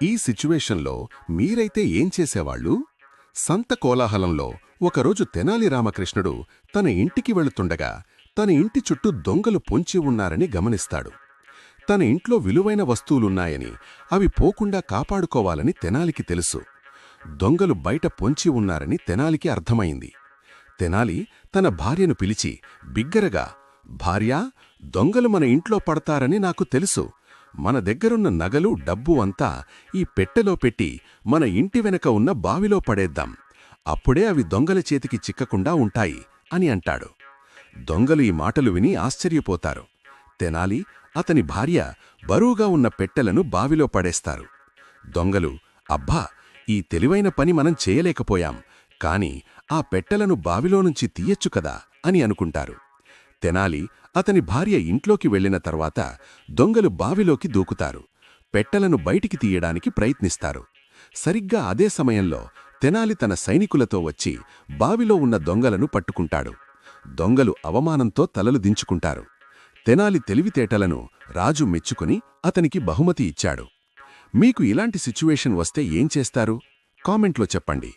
ఈ సిచ్యువేషన్లో మీరైతే ఏం చేసేవాళ్ళు? సంత కోలాహలంలో ఒకరోజు తెనాలి రామకృష్ణుడు తన ఇంటికి వెళుతుండగా తన ఇంటి చుట్టూ దొంగలు పొంచి ఉన్నారని గమనిస్తాడు. తన ఇంట్లో విలువైన వస్తువులున్నాయని అవి పోకుండా కాపాడుకోవాలని తెనాలికి తెలుసు. దొంగలు బయట పొంచి ఉన్నారని తెనాలికి అర్థమైంది. తెనాలి తన భార్యను పిలిచి బిగ్గరగా, భార్యా, దొంగలు మన ఇంట్లో పడతారని నాకు తెలుసు. మన దగ్గరున్న నగలు, డబ్బు అంతా ఈ పెట్టెలో పెట్టి మన ఇంటి వెనక ఉన్న బావిలో పడేద్దాం. అప్పుడే అవి దొంగల చేతికి చిక్కకుండా ఉంటాయి అని అంటాడు. దొంగలు ఈ మాటలు విని ఆశ్చర్యపోతారు. తెనాలి, అతని భార్య బరువుగా ఉన్న పెట్టెలను బావిలో పడేస్తారు. దొంగలు, అబ్బా, ఈ తెలివైన పని మనం చేయలేకపోయాం, కాని ఆ పెట్టెలను బావిలోనుంచి తీయచ్చు కదా అని అనుకుంటారు. తెనాలి అతని భార్య ఇంట్లోకి వెళ్లిన తర్వాత దొంగలు బావిలోకి దూకుతారు. పెట్టెలను బయటికి తీయడానికి ప్రయత్నిస్తారు. సరిగ్గా అదే సమయంలో తెనాలి తన సైనికులతో వచ్చి బావిలో ఉన్న దొంగలను పట్టుకుంటాడు. దొంగలు అవమానంతో తలలు దించుకుంటారు. తెనాలి తెలివితేటలను రాజు మెచ్చుకుని అతనికి బహుమతి ఇచ్చాడు. మీకు ఇలాంటి సిచ్యువేషన్ వస్తే ఏం చేస్తారు? కామెంట్లో చెప్పండి.